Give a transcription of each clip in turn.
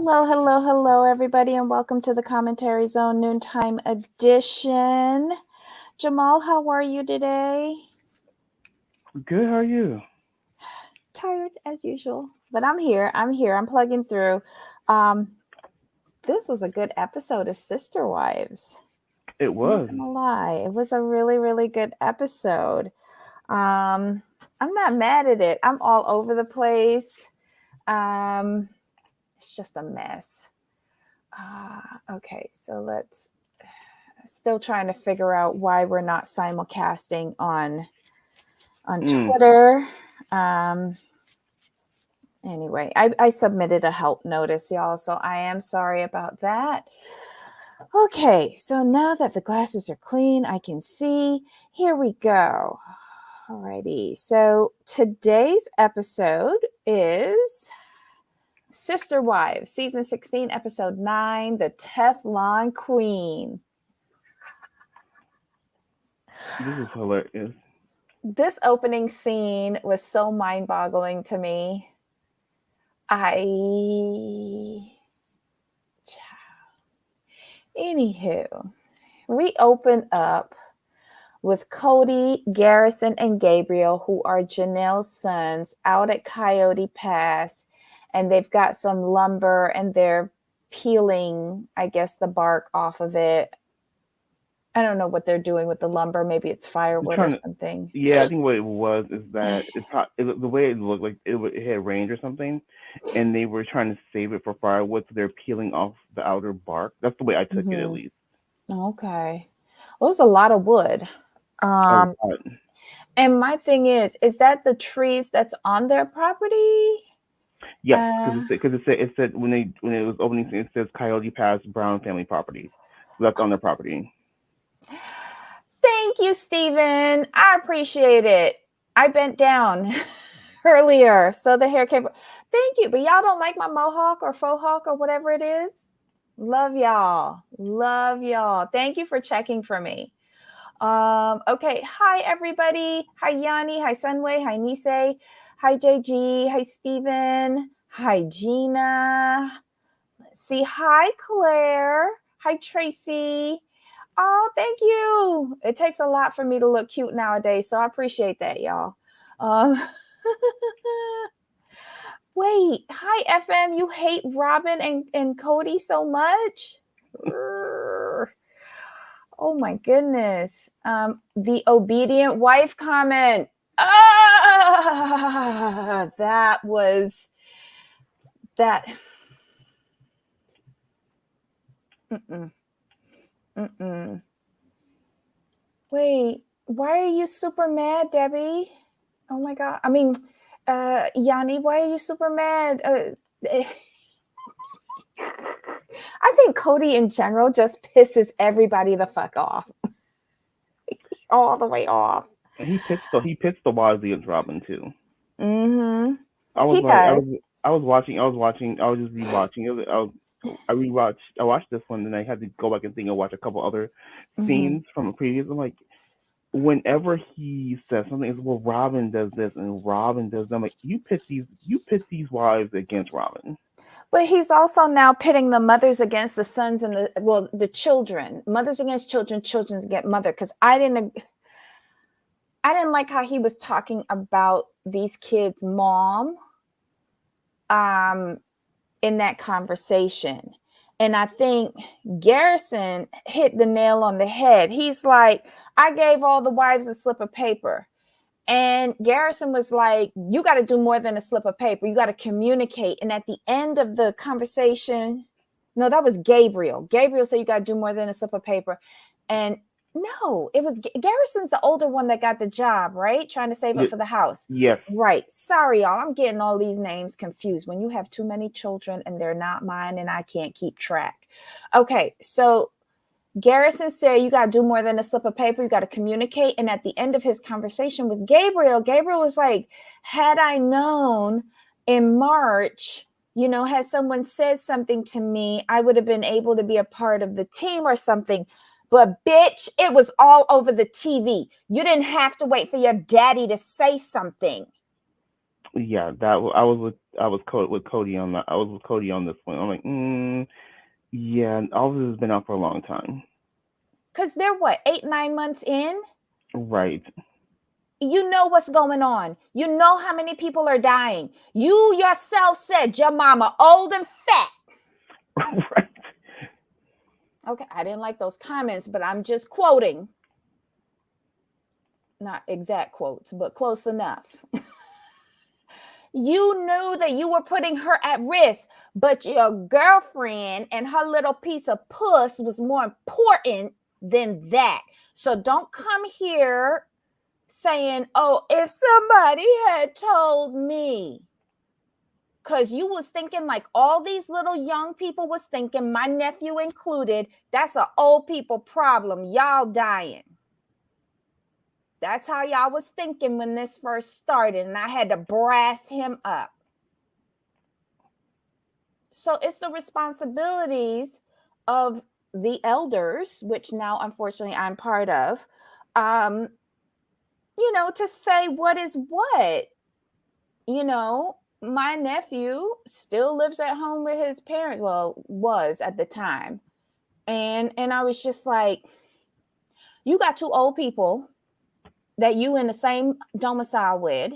Hello, hello, hello, everybody, and welcome to the Commentary Zone Noontime Edition. Jamal, how are you today? Good, how are you? Tired as usual, but I'm here. I'm plugging through. This was a good episode of Sister Wives. It I'm not was. gonna lie, it was a really, really good episode. I'm not mad at it. I'm all over the place. It's just a mess. Okay, so let's still trying to figure out why we're not simulcasting on Twitter. Anyway, I submitted a help notice, y'all, so I am sorry about that. Okay, so now that the glasses are clean, I can see. Here we go. Alrighty, so today's episode is Sister Wives, Season 16, Episode 9, The Teflon Queen. This is hilarious. This opening scene was so mind-boggling to me. Anywho, we open up with Cody, Garrison, and Gabriel, who are Janelle's sons, out at Coyote Pass, and they've got some lumber and they're peeling, I guess, the bark off of it. I don't know what they're doing with the lumber. Maybe it's firewood or something. Yeah, I think what it was is that it's hot. The way it looked like it had rained or something, and they were trying to save it for firewood, so they're peeling off the outer bark. That's the way I took it, at least. Okay. Well, it was a lot of wood. Oh, And my thing is that the trees that's on their property? yes, because it said when it was opening, it says Coyote Pass Brown family property. So that's on their property. Thank you, Stephen. I appreciate it. I bent down earlier, so the hair came. Thank you, but y'all don't like my mohawk or faux hawk or whatever it is. Love y'all. Love y'all. Thank you for checking for me. Okay. Hi, everybody. Hi, Yanni. Hi, Sunway. Hi, Nisei. Hi, JG. Hi, Stephen. Hi, Gina. Let's see. Hi, Claire. Hi, Tracy. Oh, thank you. It takes a lot for me to look cute nowadays, so I appreciate that, y'all. Wait. Hi, FM. You hate Robin and Cody so much? Oh my goodness. The obedient wife comment. That was that. Wait, why are you super mad, Debbie? Oh my God. I mean, Yanni, why are you super mad? I think Cody in general just pisses everybody the fuck off. All the way off. And he pits the wives against Robin too. Mm-hmm. He does. I was watching. I was just rewatching. I watched this one, and I had to go back and think and watch a couple other scenes from a previous. I'm like, whenever he says something, it's well, Robin does this and Robin does that. I'm like, you pit these wives against Robin. But he's also now pitting the mothers against the sons and the children. Mothers against children, children against mother. Because I didn't like how he was talking about these kids' mom in that conversation. And I think Garrison hit the nail on the head. He's like, I gave all the wives a slip of paper. And Garrison was like, you got to do more than a slip of paper. You got to communicate. And at the end of the conversation, no, that was Gabriel. Gabriel said you got to do more than a slip of paper. And no, it was Garrison's the older one that got the job, right? Trying to save up for the house. Yes. Right. Sorry, y'all. I'm getting all these names confused. When you have too many children and they're not mine and I can't keep track. Okay, so Garrison said, you got to do more than a slip of paper. You got to communicate. And at the end of his conversation with Gabriel was like, had I known in March, had someone said something to me, I would have been able to be a part of the team or something. But bitch, it was all over the TV. You didn't have to wait for your daddy to say something. Yeah, I was with Cody on that. I was with Cody on this one. I'm like, yeah, all of this has been out for a long time. Because they're what, 8, 9 months in? Right. You know what's going on. You know how many people are dying. You yourself said your mama old and fat. Right. Okay, I didn't like those comments, but I'm just quoting. Not exact quotes, but close enough. You knew that you were putting her at risk, but your girlfriend and her little piece of puss was more important than that. So don't come here saying, oh, if somebody had told me. Because you was thinking like all these little young people was thinking, my nephew included, that's an old people problem. Y'all dying. That's how y'all was thinking when this first started, and I had to brass him up. So it's the responsibilities of the elders, which now unfortunately I'm part of, to say what is what. My nephew still lives at home with his parents. Well, was at the time. And I was just like, you got 2 old people that you in the same domicile with,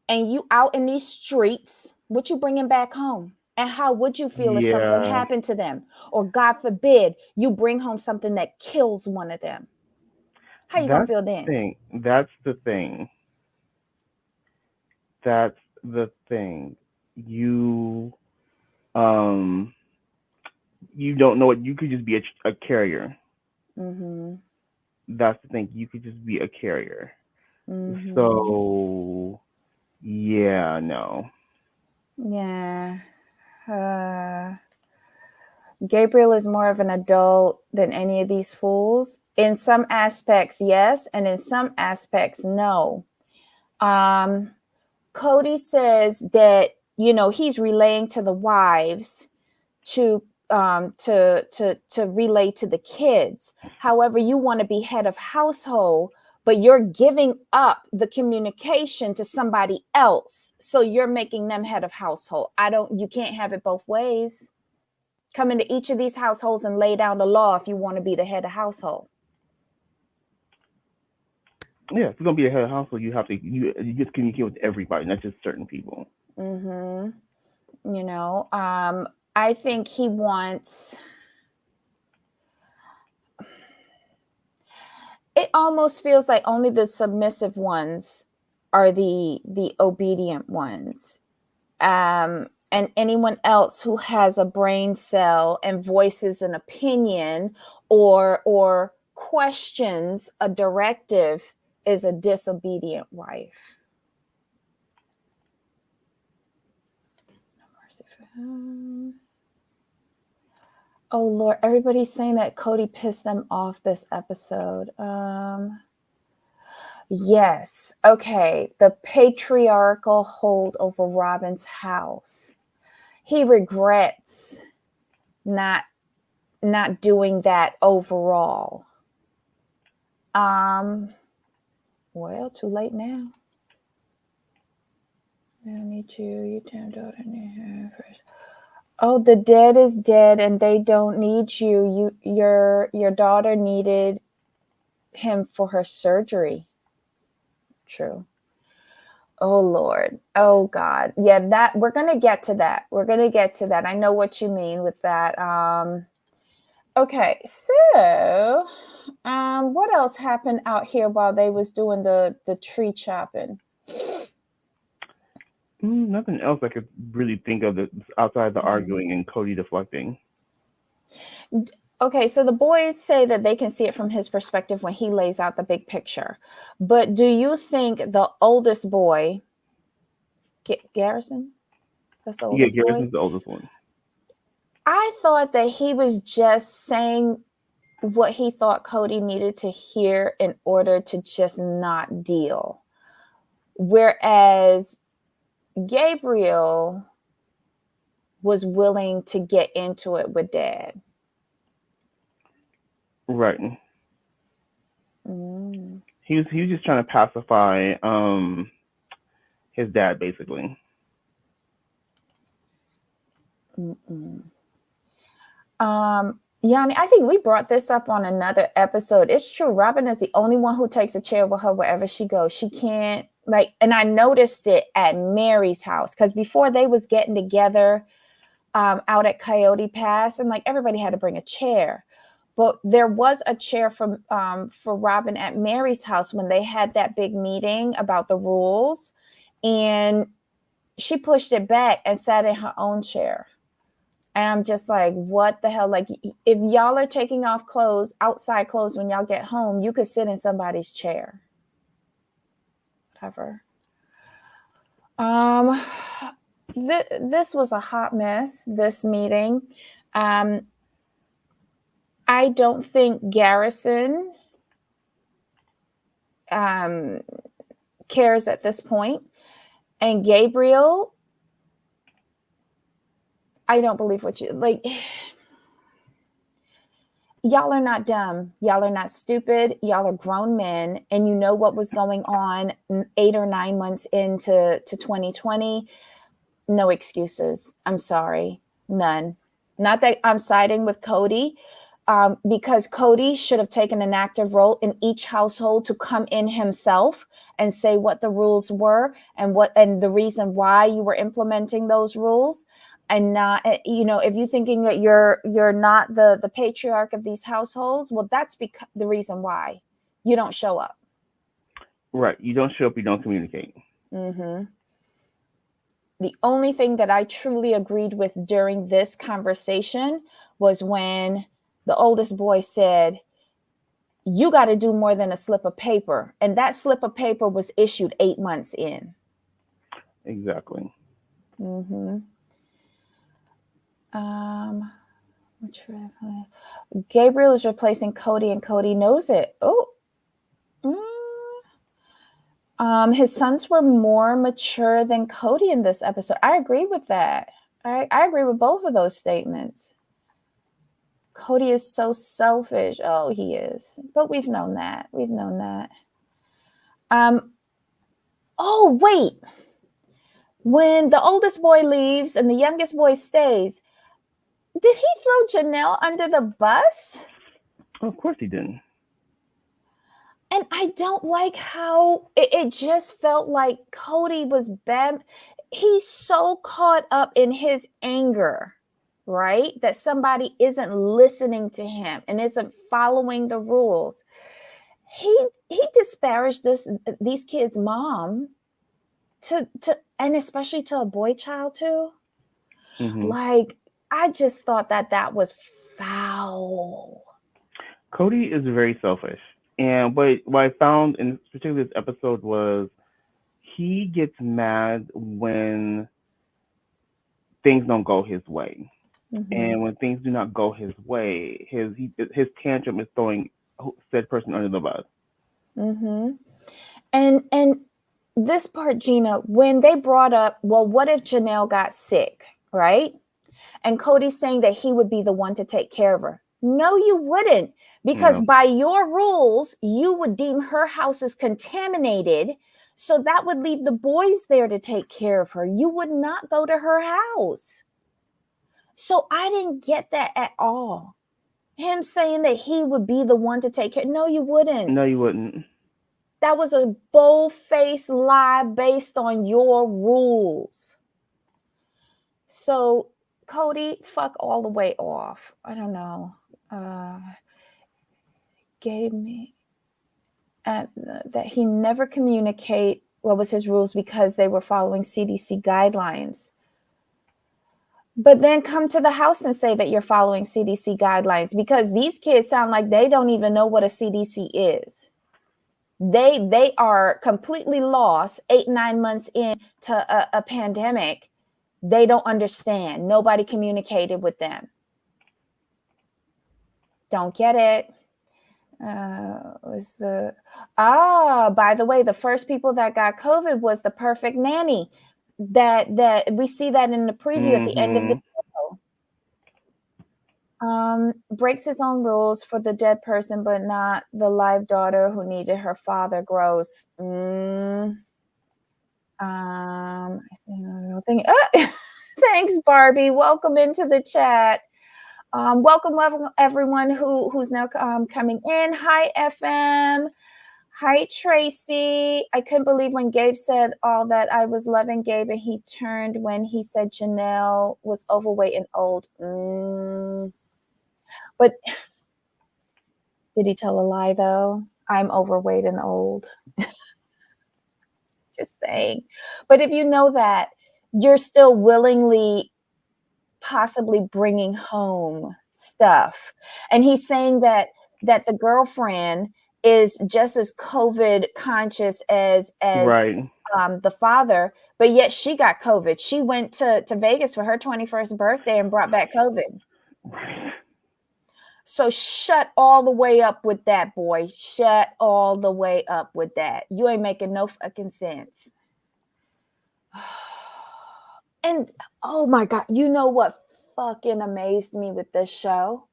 and you out in these streets, what you bringing back home? And how would you feel if something Yeah, happened to them? Or God forbid, you bring home something that kills one of them. How you gonna that's feel the then? thing. That's the thing. That's the thing. You um you don't know what you could just be a carrier. Mm-hmm. That's the thing. You could just be a carrier. Mm-hmm. So yeah, no. Yeah. Uh, Gabriel is more of an adult than any of these fools. In some aspects, yes, and in some aspects, no. Um, Cody says that he's relaying to the wives to relay to the kids. However, you want to be head of household, but you're giving up the communication to somebody else, so you're making them head of household. You can't have it both ways. Come into each of these households and lay down the law if you want to be the head of household. Yeah, if you're gonna be a head of household, you just communicate with everybody, not just certain people. Mm-hmm. I think he wants. It almost feels like only the submissive ones are the obedient ones. And anyone else who has a brain cell and voices an opinion or questions a directive is a disobedient wife. Oh Lord, everybody's saying that Cody pissed them off this episode. Yes. Okay. The patriarchal hold over Robin's house. He regrets not doing that overall. Well, too late now. I need you. You turned out first. Oh, the dead is dead, and they don't need you. Your daughter needed him for her surgery. True. Oh Lord. Oh God. Yeah, that we're gonna get to that. I know what you mean with that. Okay, so what else happened out here while they was doing the tree chopping? Nothing else I could really think of that's outside the arguing and Cody deflecting. Okay, so the boys say that they can see it from his perspective when he lays out the big picture. But do you think the oldest boy, Garrison? That's the Yeah, oldest boy? Garrison's the oldest one. I thought that he was just saying what he thought Cody needed to hear in order to just not deal. Whereas Gabriel was willing to get into it with Dad. Right. Mm. He was just trying to pacify his dad, basically. Yanni, I think we brought this up on another episode. It's true. Robin is the only one who takes a chair with her wherever she goes. She can't and I noticed it at Mary's house because before they was getting together out at Coyote Pass, and everybody had to bring a chair. But there was a chair for Robin at Mary's house when they had that big meeting about the rules, and she pushed it back and sat in her own chair. And I'm just like, what the hell? If y'all are taking off outside clothes when y'all get home, you could sit in somebody's chair. Whatever. This was a hot mess, this meeting. I don't think Garrison cares at this point. And Gabriel, I don't believe what you y'all are not dumb. Y'all are not stupid. Y'all are grown men, and you know what was going on 8 or 9 months into 2020. No excuses. I'm sorry. None. Not that I'm siding with Cody, because Cody should have taken an active role in each household to come in himself and say what the rules were and the reason why you were implementing those rules. And not, if you're thinking that you're not the patriarch of these households, well, that's because the reason why you don't show up. Right. You don't show up, you don't communicate. Mm-hmm. The only thing that I truly agreed with during this conversation was when the oldest boy said, you got to do more than a slip of paper. And that slip of paper was issued 8 months in. Exactly. Mm-hmm. Gabriel is replacing Cody, and Cody knows it. His sons were more mature than Cody in this episode. I agree with that. I agree with both of those statements. Cody is so selfish. Oh, he is. But we've known that. Oh, wait. When the oldest boy leaves and the youngest boy stays, did he throw Janelle under the bus? Oh, of course he didn't. And I don't like how it just felt like Cody was bad. He's so caught up in his anger, right? That somebody isn't listening to him and isn't following the rules. He disparaged these kids' mom and especially to a boy child too. Mm-hmm. I just thought that was foul. Cody is very selfish. And what I found in particularly this episode was he gets mad when things don't go his way. Mm-hmm. And when things do not go his way, his tantrum is throwing said person under the bus. Mm-hmm. And this part, Gina, when they brought up, well, what if Janelle got sick, right? And Cody's saying that he would be the one to take care of her. No, you wouldn't. Because by your rules, you would deem her house as contaminated. So that would leave the boys there to take care of her. You would not go to her house. So I didn't get that at all. Him saying that he would be the one to take care. No, you wouldn't. No, you wouldn't. That was a bold-faced lie based on your rules. So Cody, fuck all the way off. I don't know. Gave me that he never communicate what was his rules because they were following CDC guidelines. But then come to the house and say that you're following CDC guidelines, because these kids sound like they don't even know what a CDC is. They are completely lost 8-9 months into a pandemic. They don't understand. Nobody communicated with them. Don't get it. By the way, the first people that got COVID was the perfect nanny. That we see that in the preview at the end of the show. Breaks his own rules for the dead person, but not the live daughter who needed her father. Gross. I see a real thing. Thanks, Barbie. Welcome into the chat. Welcome everyone who's now coming in. Hi, FM. Hi, Tracy. I couldn't believe when Gabe said all that. I was loving Gabe, and he turned when he said Janelle was overweight and old. But did he tell a lie, though? I'm overweight and old. Just saying. But if you know that, you're still willingly possibly bringing home stuff. And he's saying that the girlfriend is just as COVID conscious as Right. the father, but yet she got COVID. She went to Vegas for her 21st birthday and brought back COVID. Right. So shut all the way up with that, boy. Shut all the way up with that. You ain't making no fucking sense. And oh my God, you know what fucking amazed me with this show?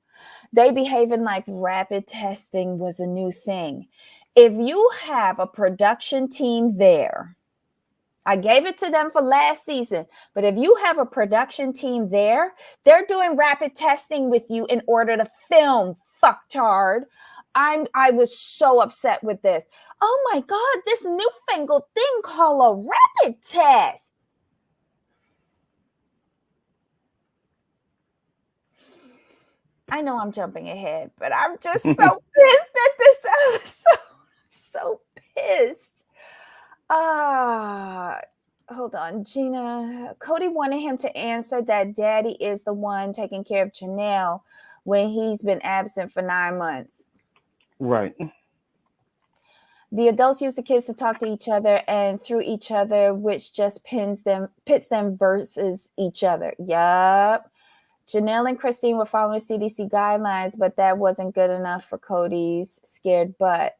They behaving like rapid testing was a new thing. If you have a production team there, I gave it to them for last season, but if you have a production team there, they're doing rapid testing with you in order to film, fucktard. I was so upset with this. Oh my God, this newfangled thing called a rapid test. I know I'm jumping ahead, but I'm just so pissed at this episode. So pissed. Hold on, Gina. Cody wanted him to answer that daddy is the one taking care of Janelle when he's been absent for 9 months. Right. The adults use the kids to talk to each other and through each other, which just pits them versus each other. Yup. Janelle and Christine were following CDC guidelines, but that wasn't good enough for Cody's scared butt.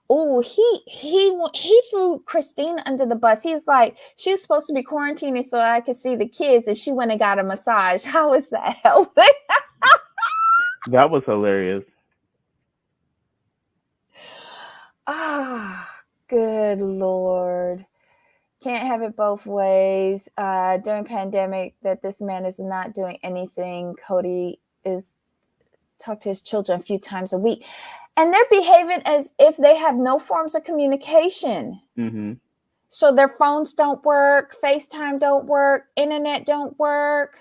Oh, he threw Christine under the bus. He's like, she was supposed to be quarantining so I could see the kids, and she went and got a massage. How is that helping? That was hilarious. Good Lord. Can't have it both ways. During pandemic, that this man is not doing anything. Cody is talk to his children a few times a week. And they're behaving as if they have no forms of communication. Mm-hmm. So their phones don't work, FaceTime don't work, internet don't work.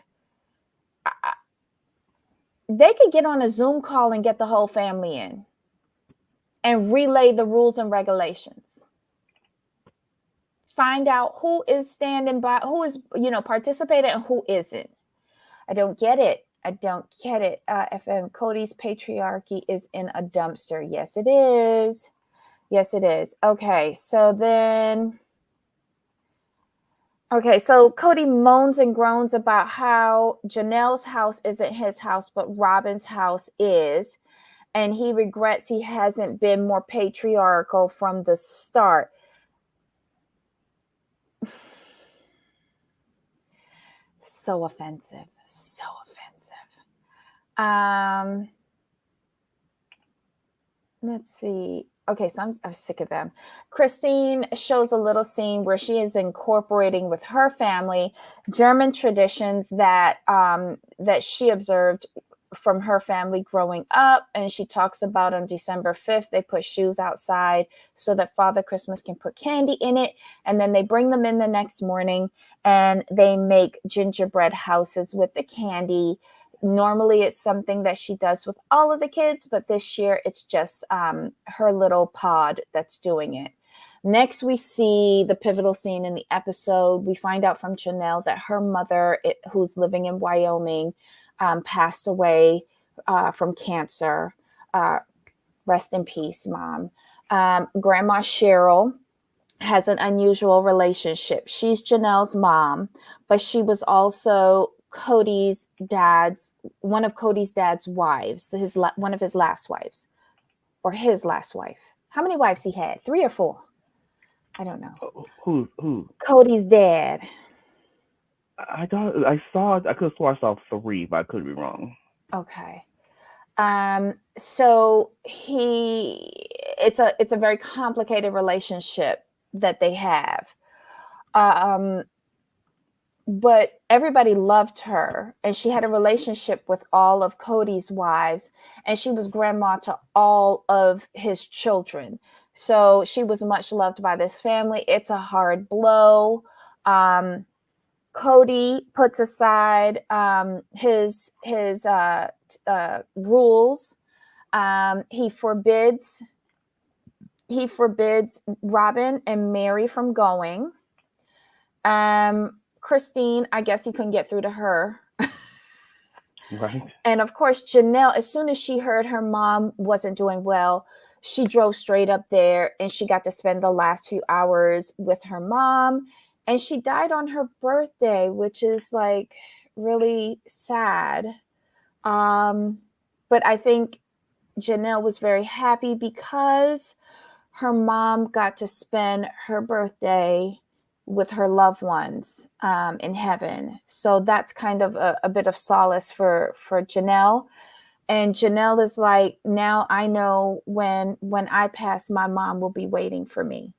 They could get on a Zoom call and get the whole family in and relay the rules and regulations. Find out who is standing by, who is, participating and who isn't. I don't get it. FM, Cody's patriarchy is in a dumpster. Yes, it is. Okay, so Cody moans and groans about how Janelle's house isn't his house, but Robin's house is. And he regrets he hasn't been more patriarchal from the start. So offensive. Let's see. Okay, so I'm sick of them. Christine shows a little scene where she is incorporating with her family German traditions that she observed from her family growing up. And she talks about on December 5th, they put shoes outside so that Father Christmas can put candy in it. And then they bring them in the next morning and they make gingerbread houses with the candy. Normally it's something that she does with all of the kids, but this year it's just her little pod that's doing it. Next, we see the pivotal scene in the episode. We find out from Janelle that her mother, who's living in Wyoming, passed away from cancer. Rest in peace, Mom. Grandma Cheryl has an unusual relationship. She's Janelle's mom, but she was also one of Cody's dad's wives, one of his last wives, or his last wife. How many wives he had? 3 or 4? I don't know. Who? Cody's dad. I could have sworn I saw 3, but I could be wrong. Okay. So it's a very complicated relationship that they have. But everybody loved her, and she had a relationship with all of Cody's wives, and she was grandma to all of his children. So she was much loved by this family. It's a hard blow. Cody puts aside his rules. He forbids Robin and Mary from going. Christine, I guess he couldn't get through to her. Right. And of course, Janelle, as soon as she heard her mom wasn't doing well, she drove straight up there, and she got to spend the last few hours with her mom. And she died on her birthday, which is like really sad. But I think Janelle was very happy because her mom got to spend her birthday with her loved ones in heaven. So that's kind of a bit of solace for Janelle. And Janelle is like, now I know when I pass, my mom will be waiting for me.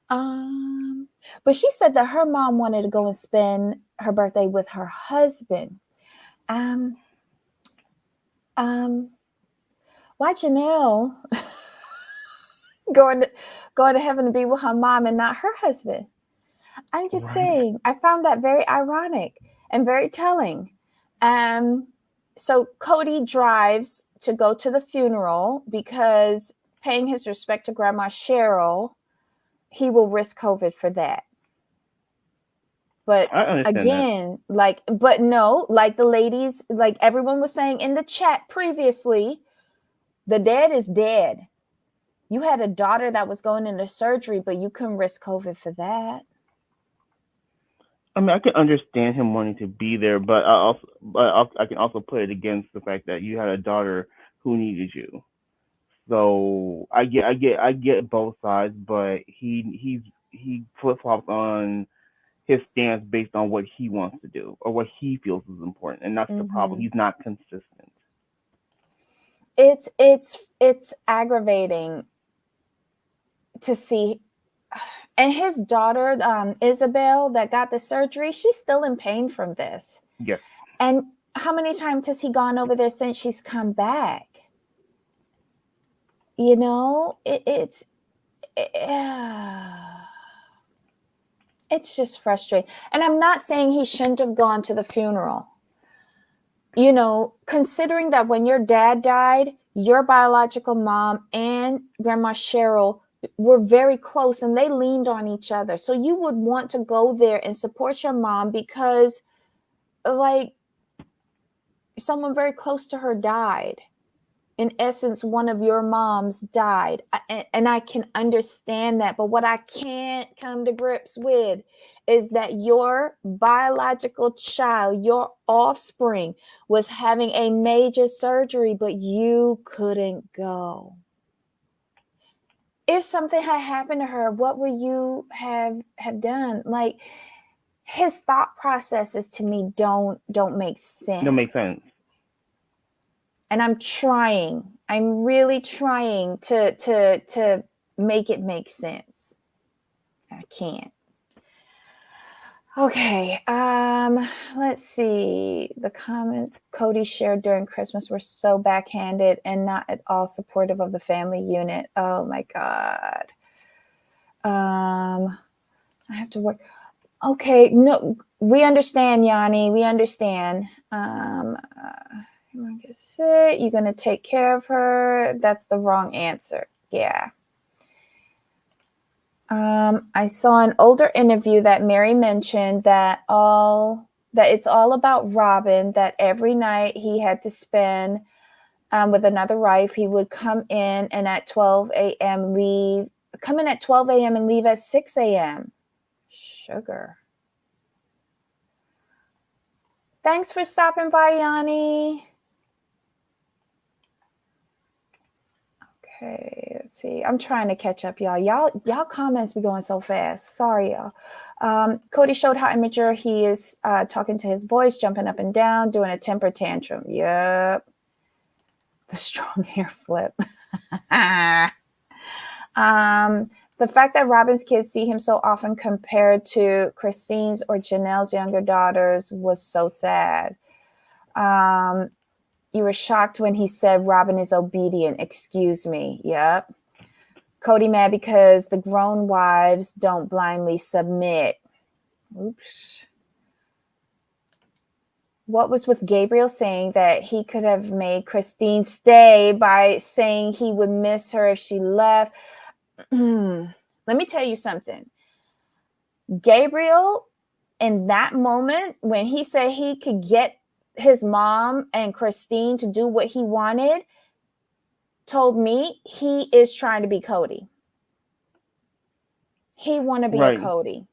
But she said that her mom wanted to go and spend her birthday with her husband. Why Janelle going to heaven to be with her mom and not her husband? I'm just saying, I found that very ironic and very telling. So Cody drives to go to the funeral because paying his respect to Grandma Cheryl, he will risk COVID for that. But again, like the ladies, like everyone was saying in the chat previously, the dead is dead. You had a daughter that was going into surgery, but you couldn't risk COVID for that. I mean, I can understand him wanting to be there, but I can also put it against the fact that you had a daughter who needed you. So I get both sides, but he flip flops on his stance based on what he wants to do or what he feels is important, and that's the problem. He's not consistent. It's aggravating to see. And his daughter, Isabel, that got the surgery, she's still in pain from this. Yes. And how many times has he gone over there since she's come back? You know, it's just frustrating. And I'm not saying he shouldn't have gone to the funeral. You know, considering that when your dad died, your biological mom and Grandma Cheryl were very close and they leaned on each other. So you would want to go there and support your mom because, like, someone very close to her died. In essence, one of your moms died. And I can understand that. But what I can't come to grips with is that your biological child, your offspring, was having a major surgery, but you couldn't go. If something had happened to her, what would you have done? Like, his thought processes to me don't make sense. Don't make sense. And I'm really trying to make it make sense. I can't. Okay, let's see. The comments Cody shared during Christmas were so backhanded and not at all supportive of the family unit. Oh my God. I have to work. Okay, no, we understand, Yanni. We understand. You're going to get sick. You're going to take care of her. That's the wrong answer. Yeah. I saw an older interview that Mary mentioned that it's all about Robin, that every night he had to spend with another wife. He would come in and at 12 a.m. leave, come in at 12 a.m. and leave at 6 a.m. Sugar. Thanks for stopping by, Yanni. Okay, let's see. I'm trying to catch up, y'all. Y'all comments be going so fast. Sorry, y'all. Cody showed how immature he is, talking to his boys, jumping up and down, doing a temper tantrum. Yep. The strong hair flip. The fact that Robin's kids see him so often compared to Christine's or Janelle's younger daughters was so sad. You were shocked when he said Robin is obedient. Excuse me. Yep. Cody mad because the grown wives don't blindly submit. Oops. What was with Gabriel saying that he could have made Christine stay by saying he would miss her if she left? Let me tell you something. Gabriel, in that moment, when he said he could get his mom and Christine to do what he wanted, told me he is trying to be Cody. He want to be a Cody.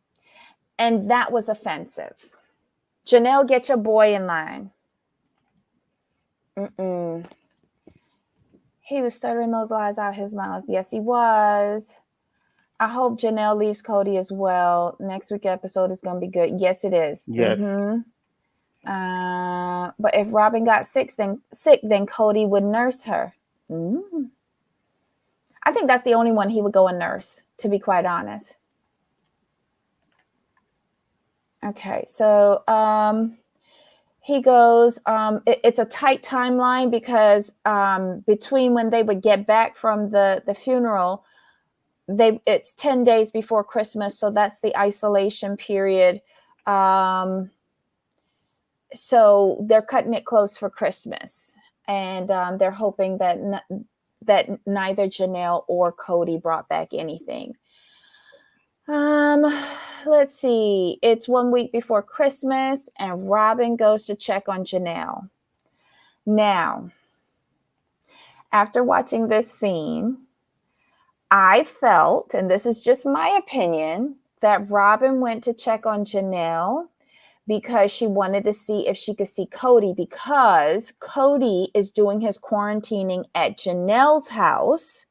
And that was offensive. Janelle, get your boy in line. He was stuttering those lies out his mouth. Yes, he was. I hope Janelle leaves Cody as well. Next week episode is going to be good. Yes, it is. Yes. But if Robin got sick, then Cody would nurse her. I think that's the only one he would go and nurse, to be quite honest. Okay, so he goes, it's a tight timeline because between when they would get back from the funeral, it's 10 days before Christmas, so that's the isolation period. So they're cutting it close for Christmas, and they're hoping that neither Janelle or Cody brought back anything. Let's see. It's 1 week before Christmas, and Robin goes to check on Janelle. Now, after watching this scene, I felt, and this is just my opinion, that Robin went to check on Janelle because she wanted to see if she could see Cody, because Cody is doing his quarantining at Janelle's house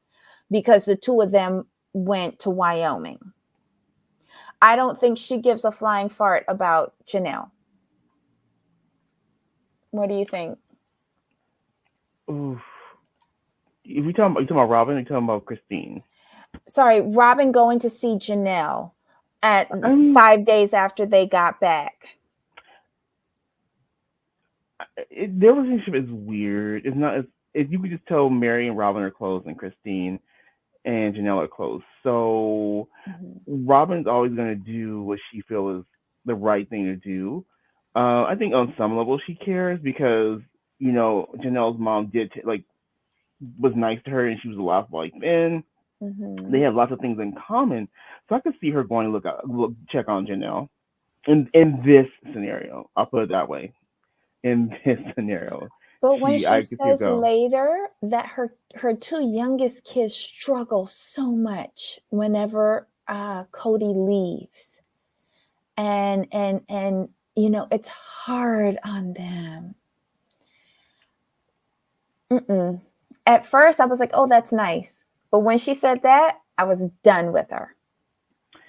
because the two of them went to Wyoming. I don't think she gives a flying fart about Janelle. What do you think? Oof. If you talking about Robin, or you talking about Christine? Sorry, Robin going to see Janelle at 5 days after they got back. Their relationship is weird. It's not. You could just tell Mary and Robin are close, and Christine and Janelle are close. So Robin's always going to do what she feels is the right thing to do. I think on some level she cares because Janelle's mom was nice to her and she was a lot like men. They have lots of things in common, so I could see her going to check on Janelle in this scenario. I'll put it that way. In this scenario. But when she says later that her two youngest kids struggle so much whenever Cody leaves, and it's hard on them. At first, I was like, "Oh, that's nice," but when she said that, I was done with her.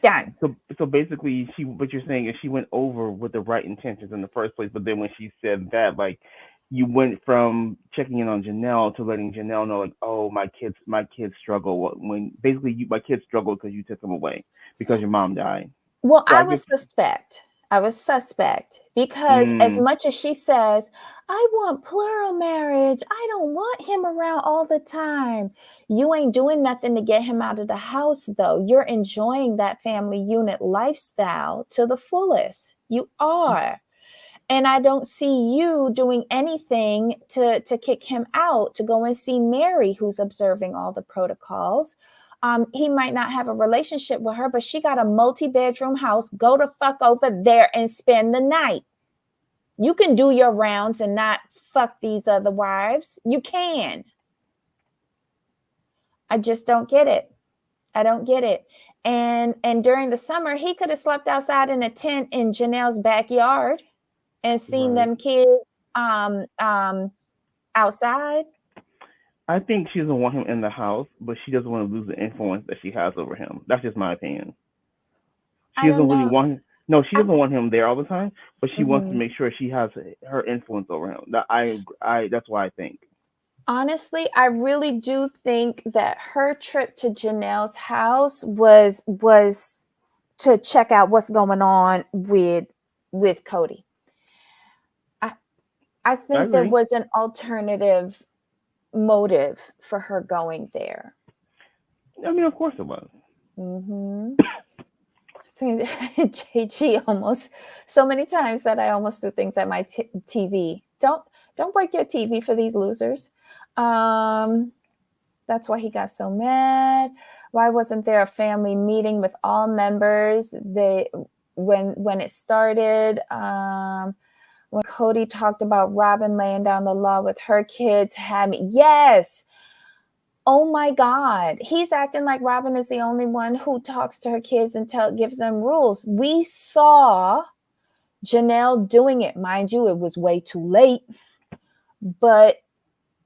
Done. So basically, what you're saying is she went over with the right intentions in the first place, but then when she said that, like, you went from checking in on Janelle to letting Janelle know, like, oh, my kids struggle. When basically my kids struggle because you took them away because your mom died. Well, so I was suspect because as much as she says, I want plural marriage, I don't want him around all the time. You ain't doing nothing to get him out of the house, though. You're enjoying that family unit lifestyle to the fullest. You are. And I don't see you doing anything to kick him out, to go and see Mary, who's observing all the protocols. He might not have a relationship with her, but she got a multi-bedroom house. Go the fuck over there and spend the night. You can do your rounds and not fuck these other wives. You can. I just don't get it. I don't get it. And during the summer, he could have slept outside in a tent in Janelle's backyard and seen them kids outside. I think she doesn't want him in the house, but she doesn't want to lose the influence that she has over him. That's just my opinion. She doesn't really want him. No, she doesn't want him there all the time, but she wants to make sure she has her influence over him. That's why I think. Honestly, I really do think that her trip to Janelle's house was to check out what's going on with Cody. I I I think there agree. was an alternative motive for her going there. I mean, of course it was. Mm-hmm. JG almost so many times that I almost do things at my TV. Don't break your TV for these losers. Um, that's why he got so mad. Why wasn't there a family meeting with all members? They when it started. When Cody talked about Robin laying down the law with her kids, had me yes. Oh my God. He's acting like Robin is the only one who talks to her kids and gives them rules. We saw Janelle doing it. Mind you, it was way too late. But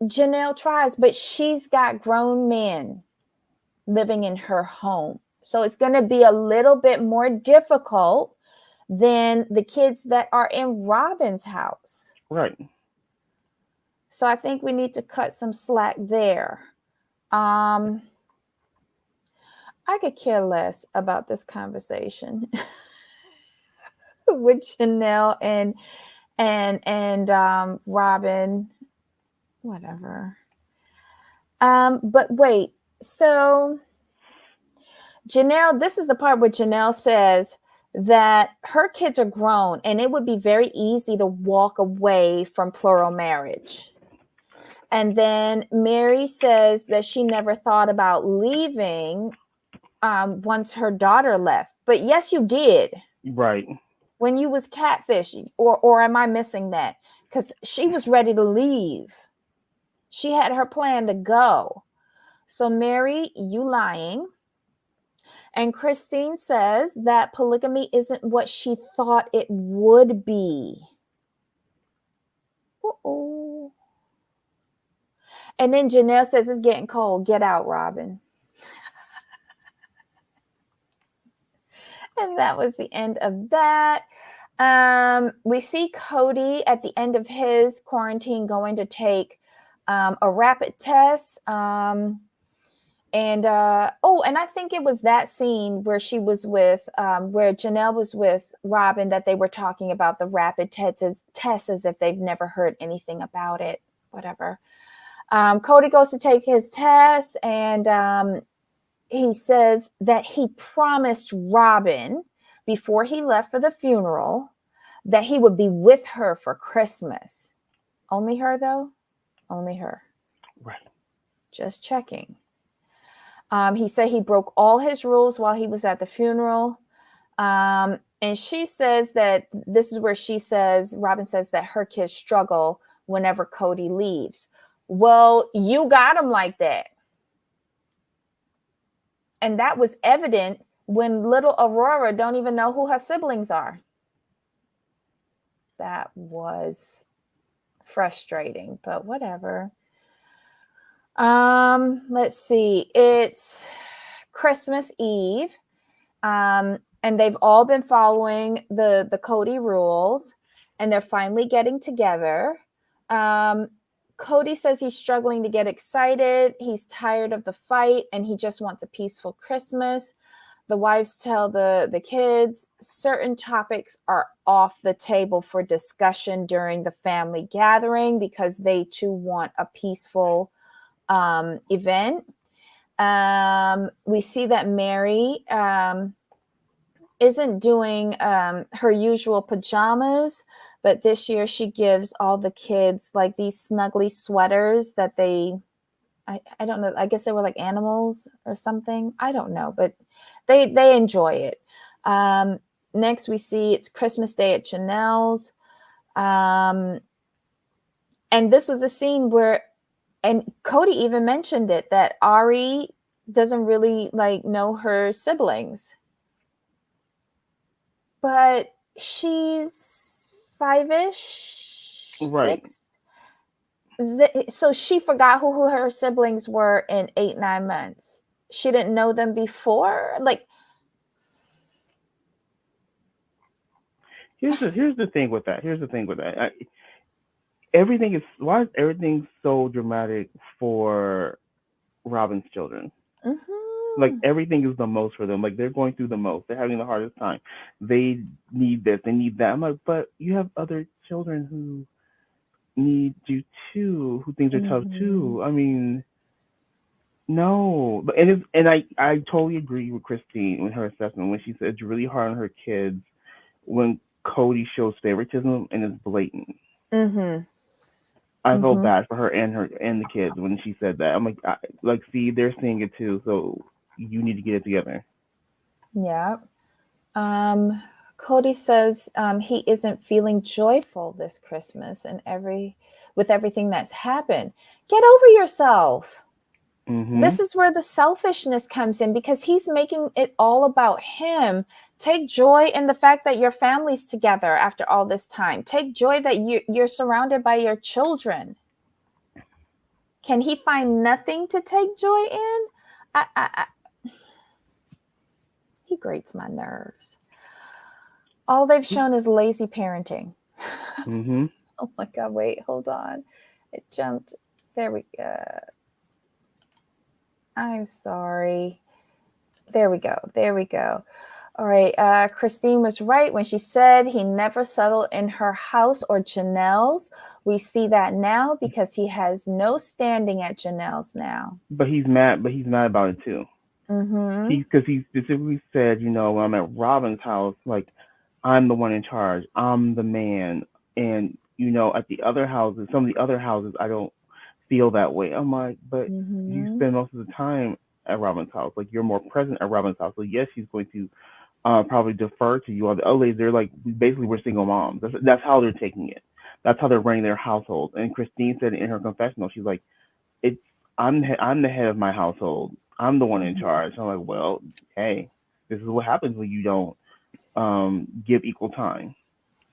Janelle tries, but she's got grown men living in her home. So it's going to be a little bit more difficult than the kids that are in Robin's house. Right. So I think we need to cut some slack there. I could care less about this conversation with Janelle and Robin, whatever. But wait, so Janelle, this is the part where Janelle says that her kids are grown and it would be very easy to walk away from plural marriage. And then Mary says that she never thought about leaving once her daughter left. But yes, you did. Right. When you was catfishing, or am I missing that? Because she was ready to leave. She had her plan to go. So Mary, you lying. And Christine says that polygamy isn't what she thought it would be. Uh-oh. And then Janelle says it's getting cold. Get out, Robin. And that was the end of that. We see Cody at the end of his quarantine going to take a rapid test. And I think it was that scene where she was with, where Janelle was with Robin, that they were talking about the rapid tests as if they've never heard anything about it, whatever. Cody goes to take his test, and he says that he promised Robin before he left for the funeral that he would be with her for Christmas. Only her, though? Only her. Right. Just checking. He said he broke all his rules while he was at the funeral. And she says that this is where Robin says that her kids struggle whenever Cody leaves. Well, you got him like that. And that was evident when little Aurora don't even know who her siblings are. That was frustrating, but whatever. Let's see. It's Christmas Eve. And they've all been following the Cody rules, and they're finally getting together. Cody says he's struggling to get excited. He's tired of the fight, and he just wants a peaceful Christmas. The wives tell the kids certain topics are off the table for discussion during the family gathering because they too want a peaceful event. We see that Mary isn't doing her usual pajamas, but this year she gives all the kids like these snuggly sweaters that I don't know, I guess they were like animals or something. I don't know, but they enjoy it. Next we see it's Christmas Day at Janelle's. And this was a scene where, and Cody even mentioned it, that Ari doesn't really like know her siblings. But she's 5-ish, Right. 6. So she forgot who her siblings were in 8-9 months. She didn't know them before. Like, Here's the thing with that. why is everything so dramatic for Robin's children? Like Mm-hmm. everything is the most for them. Like they're going through the most. They're having the hardest time. They need this. They need that. I'm like, but you have other children who need you too. Who things are tough Mm-hmm. too. I mean, no. But and I totally agree with Christine with her assessment when she said it's really hard on her kids when Cody shows favoritism and is blatant. Mm-hmm. I felt Mm-hmm. bad for her and the kids when she said that. I'm like, see, they're seeing it too. So you need to get it together. Yeah. Cody says he isn't feeling joyful this Christmas and with everything that's happened. Get over yourself. Mhm. This is where the selfishness comes in because he's making it all about him. Take joy in the fact that your family's together after all this time. Take joy that you're surrounded by your children. Can he find nothing to take joy in? He grates my nerves. All they've shown is lazy parenting. Mhm. Oh my God, wait, hold on. It jumped. There we go. I'm sorry. There we go. There we go. All right. Christine was right when she said he never settled in her house or Janelle's. We see that now because he has no standing at Janelle's now. But he's mad. But he's mad about it too. Mm-hmm. He specifically said, when I'm at Robin's house, like I'm the one in charge. I'm the man. And at the other houses, some of the other houses, I don't feel that way. I'm like, but you Mm-hmm. spend most of the time at Robin's house. Like you're more present at Robin's house. So yes, she's going to probably defer to you. All the other ladies, they're like basically we're single moms. That's how they're taking it. That's how they're running their household. And Christine said in her confessional, she's like, it's I'm the head of my household. I'm the one in Mm-hmm. charge. I'm like, well, hey, this is what happens when you don't give equal time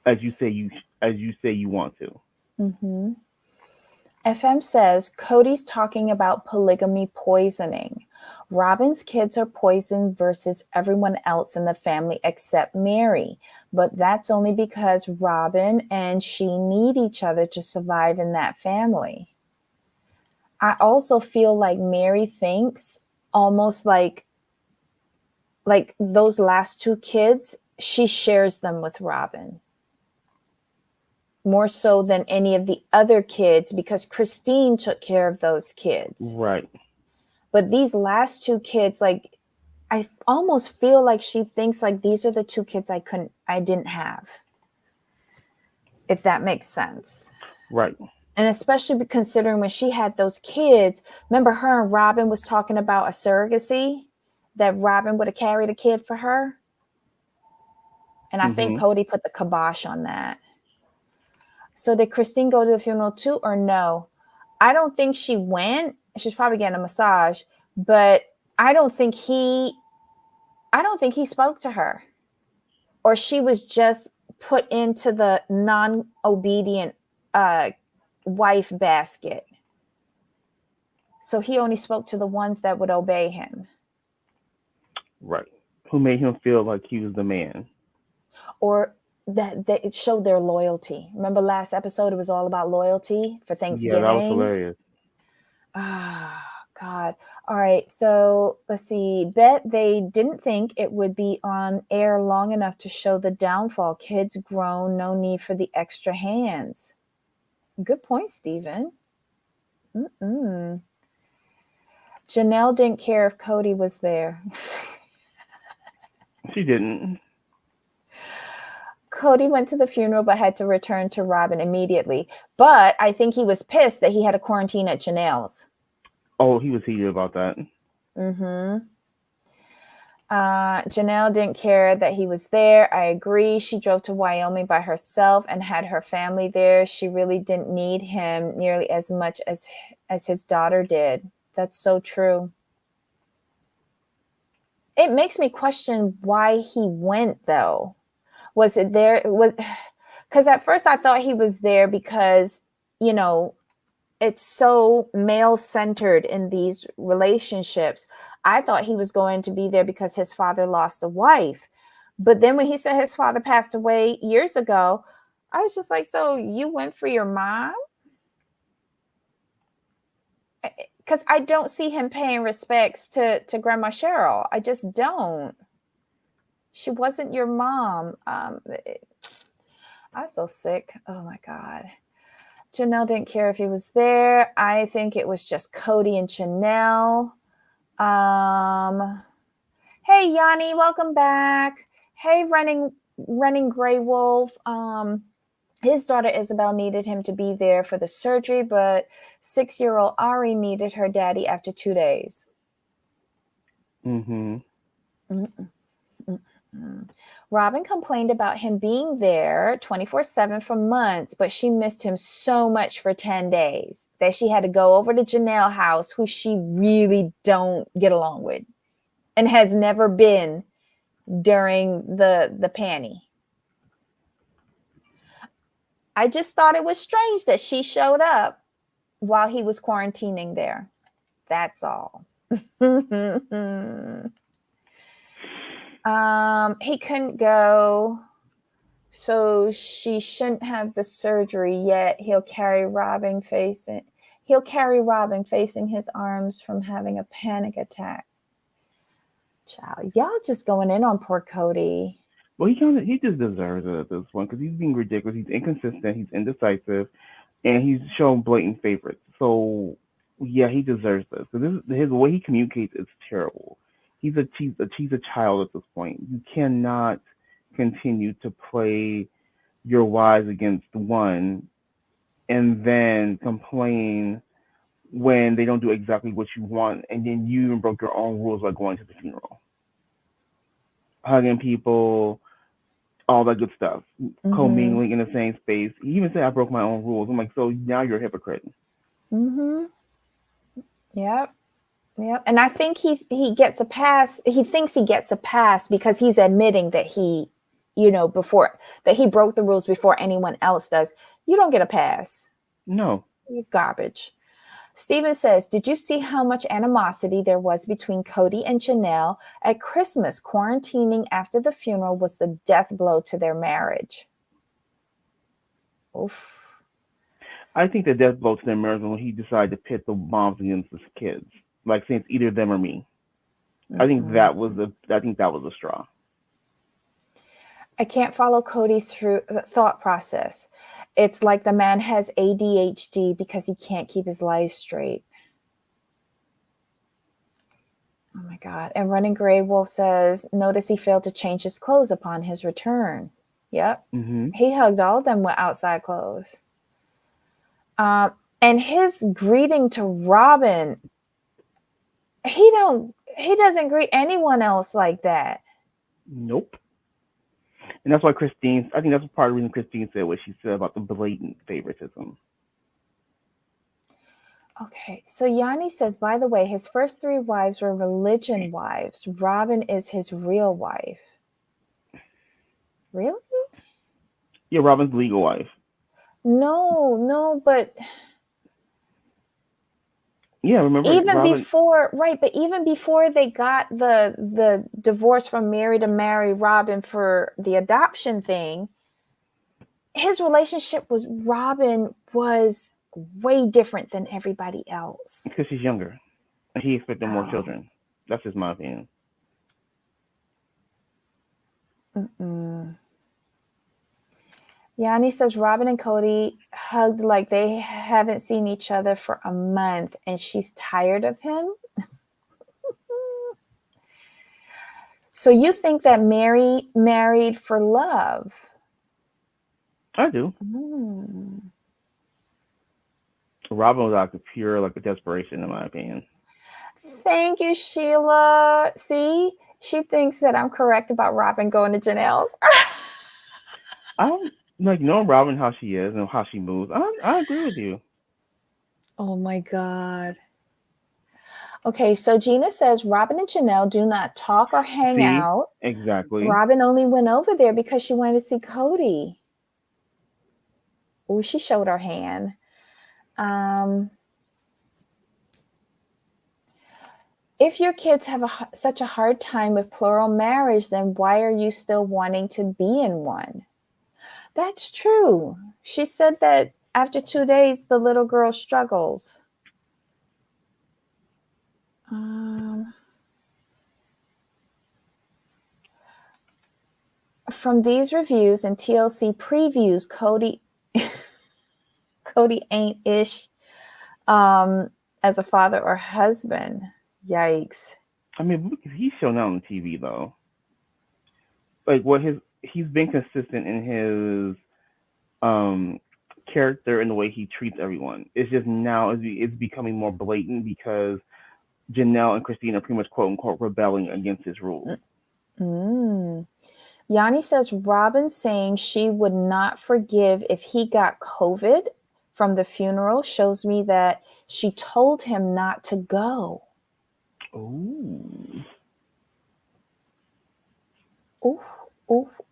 as you say you want to. Mm-hmm. FM says Cody's talking about polygamy poisoning. Robin's kids are poisoned versus everyone else in the family except Mary. But that's only because Robin and she need each other to survive in that family. I also feel like Mary thinks almost like those last two kids, she shares them with Robin more so than any of the other kids because Christine took care of those kids. Right. But these last two kids, like, I almost feel like she thinks like these are the two kids I didn't have, if that makes sense. Right. And especially considering when she had those kids, remember her and Robin was talking about a surrogacy that Robin would have carried a kid for her. And I think Mhm. Cody put the kibosh on that. So did Christine go to the funeral too or no? I don't think she went. She's probably getting a massage, but I don't think he spoke to her. Or she was just put into the non-obedient wife basket. So he only spoke to the ones that would obey him. Right. Who made him feel like he was the man? Or that it showed their loyalty. Remember last episode, it was all about loyalty for Yeah, that was Thanksgiving. hilarious. Ah, God. All right. So let's see. Bet they didn't think it would be on air long enough to show the downfall. Kids grown, no need for the extra hands. Good point, Stephen. Mm-mm. Janelle didn't care if Cody was there. She didn't. Cody went to the funeral but had to return to Robin immediately. But I think he was pissed that he had a quarantine at Janelle's. Oh, he was heated about that. Mm-hmm. Janelle didn't care that he was there. I agree. She drove to Wyoming by herself and had her family there. She really didn't need him nearly as much as his daughter did. That's so true. It makes me question why he went, though. Was it there? Because at first I thought he was there because, it's so male centered in these relationships. I thought he was going to be there because his father lost a wife. But then when he said his father passed away years ago, I was just like, so you went for your mom? because I don't see him paying respects to Grandma Cheryl. I just don't. She wasn't your mom. I'm so sick. Oh my God. Janelle didn't care if he was there. I think it was just Cody and Janelle. Hey Yanni, welcome back. Hey, running Gray Wolf. His daughter Isabel needed him to be there for the surgery, but 6-year-old Ari needed her daddy after 2 days. Mm-hmm. Robin complained about him being there 24/7 for months, but she missed him so much for 10 days that she had to go over to Janelle's house, who she really don't get along with and has never been during the panty. I just thought it was strange that she showed up while he was quarantining there. That's all. He couldn't go, so she shouldn't have the surgery yet. He'll carry Robin facing his arms from having a panic attack. Child, y'all just going in on poor Cody. Well, he just deserves it at this point because he's being ridiculous. He's inconsistent. He's indecisive, and he's shown blatant favorites. So yeah, he deserves this. So his way he communicates is terrible. He's a child at this point. You cannot continue to play your wives against one, and then complain when they don't do exactly what you want, and then you even broke your own rules by going to the funeral, hugging people, all that good stuff, commingling in the same space. He even said, I broke my own rules. I'm like, so now you're a hypocrite. Yep. And I think he gets a pass. He thinks he gets a pass because he's admitting that he broke the rules before anyone else does. You don't get a pass. No. You're garbage. Steven says, did you see how much animosity there was between Cody and Janelle at Christmas? Quarantining after the funeral was the death blow to their marriage. Oof. I think the death blow to their marriage was when he decided to pit the moms against his kids, like saying it's either them or me. I think that was a straw. I can't follow Cody through the thought process. It's like the man has ADHD because he can't keep his lies straight. Oh my God. And Running Gray Wolf says, notice he failed to change his clothes upon his return. Yep. He hugged all of them with outside clothes. And his greeting to Robin, he doesn't greet anyone else like that. Nope. And that's why I think that's part of the reason Christine said what she said about the blatant favoritism. Okay, so Yanni says, by the way, his first 3 wives were religion wives. Robin is his real wife. Really? Yeah, Robin's legal wife. No, but yeah, remember even before they got the divorce from Mary to marry Robin for the adoption thing, his relationship with Robin was way different than everybody else. Because she's younger, and he expected more children. That's just my opinion. Yanni says Robin and Cody hugged like they haven't seen each other for a month, and she's tired of him. So you think that Mary married for love? I do. Robin was out of pure like a desperation, in my opinion. Thank you, Sheila. See, she thinks that I'm correct about Robin going to Janelle's. I don't knowing Robin how she is and how she moves. I agree with you. Oh my God. Okay, so Gina says Robin and Janelle do not talk or hang out. Exactly. Robin only went over there because she wanted to see Cody. Oh, she showed her hand. If your kids have such a hard time with plural marriage, then why are you still wanting to be in one? That's true. She said that after 2 days, the little girl struggles. from these reviews and TLC previews, Cody ain't ish as a father or husband. Yikes. I mean, he's shown out on TV though. Like he's been consistent in his character and the way he treats everyone. It's just now it's becoming more blatant because Janelle and Christine are pretty much quote unquote rebelling against his rules. Yanni says Robin saying she would not forgive if he got COVID from the funeral shows me that she told him not to go. Ooh.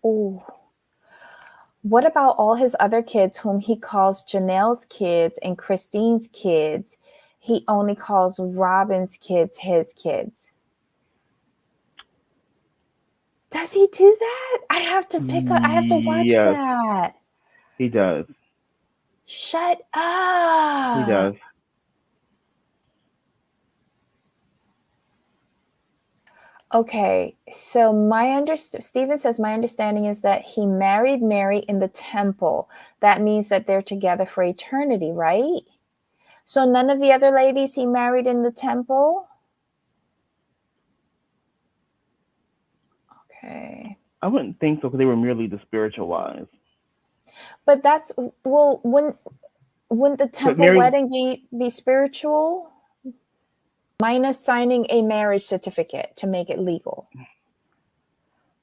Ooh. What about all his other kids whom he calls Janelle's kids and Christine's kids? He only calls Robin's kids his kids. Does he do that? I have to watch that. He does. Shut up. He does. Okay, so Stephen says, my understanding is that he married Mary in the temple. That means that they're together for eternity, right? So none of the other ladies he married in the temple? Okay. I wouldn't think so because they were merely the spiritual wives. But that's, well, wouldn't the temple wedding be spiritual? Minus signing a marriage certificate to make it legal.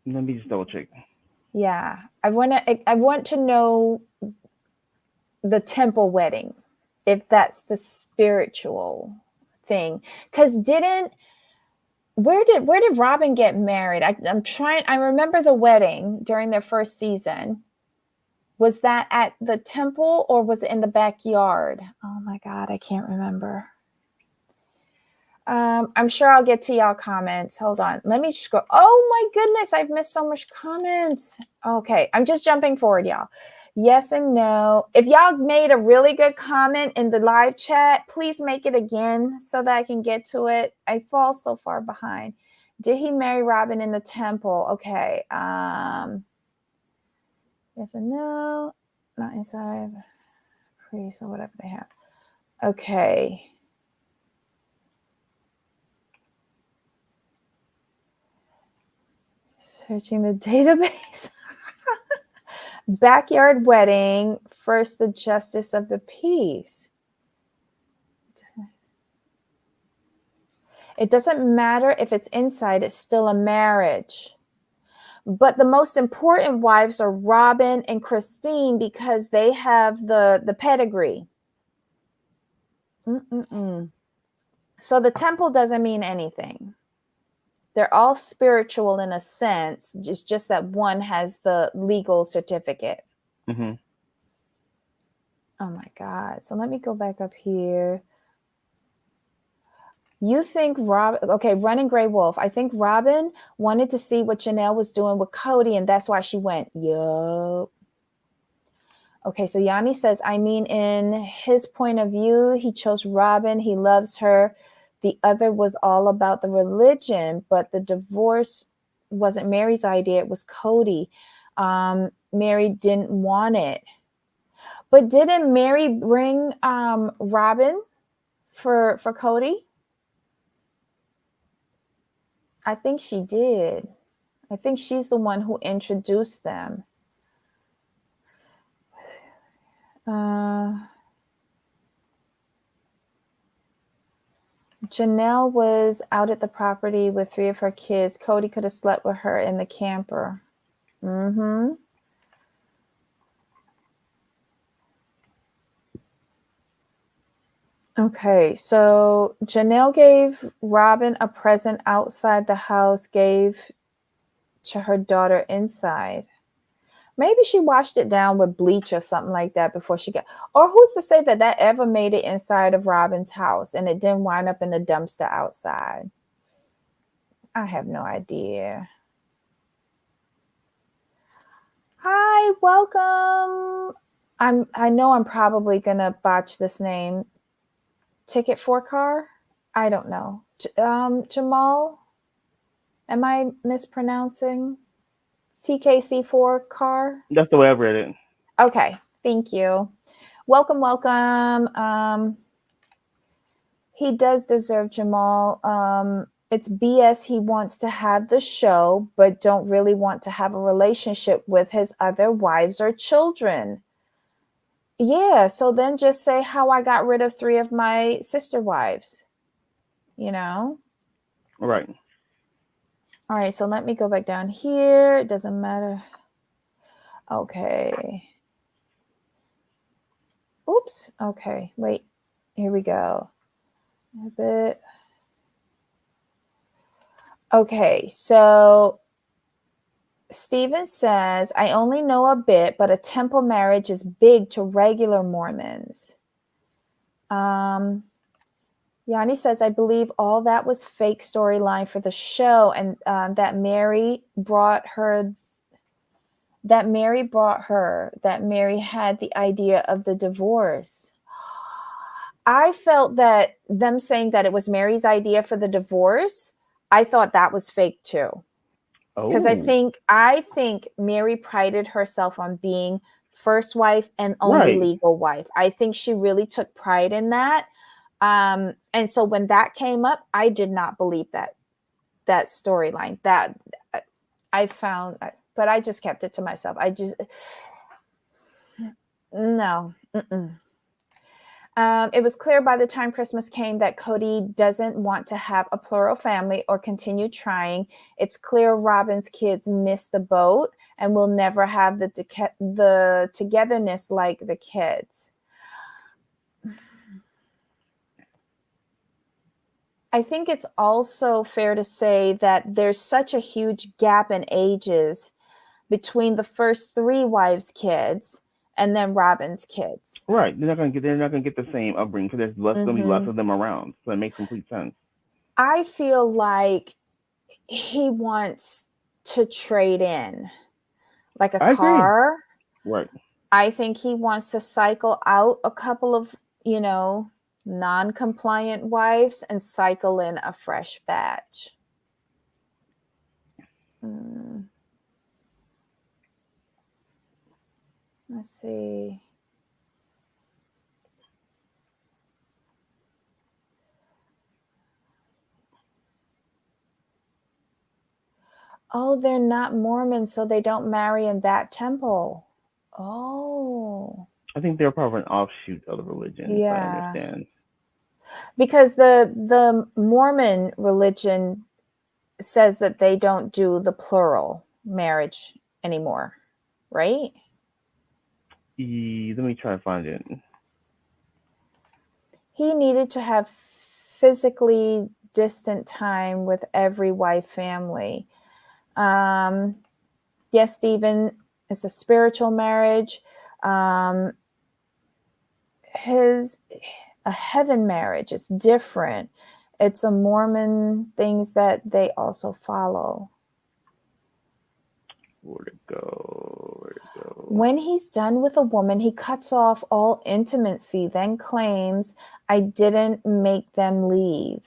Let me just double check. Yeah, I want to know the temple wedding, if that's the spiritual thing. Because where did Robin get married? I remember the wedding during their first season. Was that at the temple or was it in the backyard? Oh my God, I can't remember. I'm sure I'll get to y'all comments. Hold on. Let me scroll. Oh my goodness, I've missed so much comments. Okay, I'm just jumping forward, y'all. Yes and no. If y'all made a really good comment in the live chat, please make it again so that I can get to it. I fall so far behind. Did he marry Robin in the temple? Okay. Yes and no. Not inside. Priest or whatever they have. Okay. Searching the database. Backyard wedding, first the justice of the peace. It doesn't matter if it's inside, it's still a marriage. But the most important wives are Robin and Christine because they have the pedigree. So the temple doesn't mean anything. They're all spiritual in a sense, just that one has the legal certificate. Mm-hmm. Oh my God. So let me go back up here. You think Running Gray Wolf. I think Robin wanted to see what Janelle was doing with Cody, and that's why she went, yup. Okay, so Yanni says, I mean, in his point of view, he chose Robin. He loves her. The other was all about the religion, but the divorce wasn't Mary's idea. It was Cody. Mary didn't want it. But didn't Mary bring Robin for Cody? I think she did. I think she's the one who introduced them. Janelle was out at the property with 3 of her kids. Cody could have slept with her in the camper. Mm-hmm. Okay, so Janelle gave Robin a present outside the house, gave to her daughter inside. Maybe she washed it down with bleach or something like that before she got, or who's to say that ever made it inside of Robin's house and it didn't wind up in the dumpster outside? I have no idea. Hi, welcome. I know I'm probably gonna botch this name. Ticket for car? I don't know. Jamal? Am I mispronouncing TKC4 car? That's the way I've read it. Okay, thank you. Welcome, welcome. He does deserve Jamal. It's BS he wants to have the show, but don't really want to have a relationship with his other wives or children. Yeah, so then just say how I got rid of 3 of my sister wives. You know? Right. All right, so let me go back down here. It doesn't matter. Okay. Oops. Okay, wait. Here we go. A bit. Okay, so Stephen says, I only know a bit, but a temple marriage is big to regular Mormons. Yanni says, I believe all that was fake storyline for the show, and that Mary had the idea of the divorce. I felt that them saying that it was Mary's idea for the divorce, I thought that was fake too. Because I think Mary prided herself on being first wife and only legal wife. I think she really took pride in that. And so when that came up, I did not believe that storyline. That I found, but I just kept it to myself. No. It was clear by the time Christmas came that Cody doesn't want to have a plural family or continue trying. It's clear Robin's kids missed the boat and will never have the togetherness like the kids. I think it's also fair to say that there's such a huge gap in ages between the first 3 wives' kids and then Robin's kids. Right. They're not gonna get the same upbringing because there's gonna be less of them around. So it makes complete sense. I feel like he wants to trade in like a car. Right. I think he wants to cycle out a couple of, non-compliant wives and cycle in a fresh batch. Let's see. Oh, they're not Mormons, so they don't marry in that temple. Oh. I think they're part of an offshoot of the religion, if I understand. Because the Mormon religion says that they don't do the plural marriage anymore, right? Let me try to find it. He needed to have physically distant time with every wife family. Yes, Stephen, it's a spiritual marriage. A heaven marriage is different. It's a Mormon things that they also follow. Where to go? When he's done with a woman, he cuts off all intimacy, then claims, I didn't make them leave.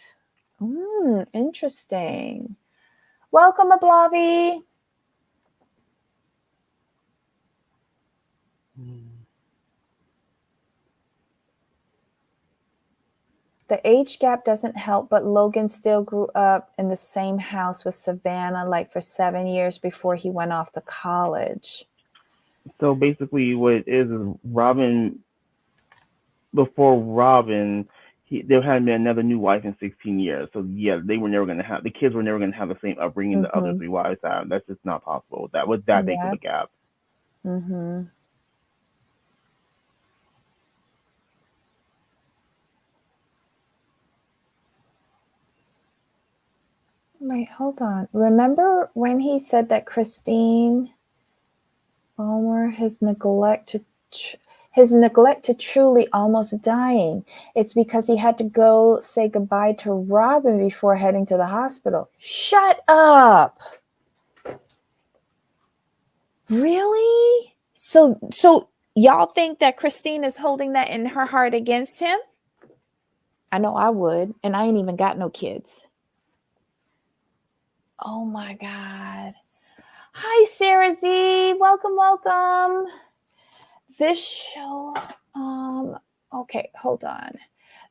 Interesting. Welcome, Ablavi. The age gap doesn't help, but Logan still grew up in the same house with Savannah like for 7 years before he went off to college. So basically what it is Robin, before Robin, there hadn't been another new wife in 16 years. So yeah, the kids were never going to have the same upbringing the other 3 wives had. That's just not possible with that big of a gap. Wait, hold on. Remember when he said that Christine Palmer, his neglect to truly almost dying, it's because he had to go say goodbye to Robin before heading to the hospital. Shut up. Really? So y'all think that Christine is holding that in her heart against him? I know I would, and I ain't even got no kids. Oh my God. Hi, Sarah Z. Welcome, welcome. This show, okay, hold on.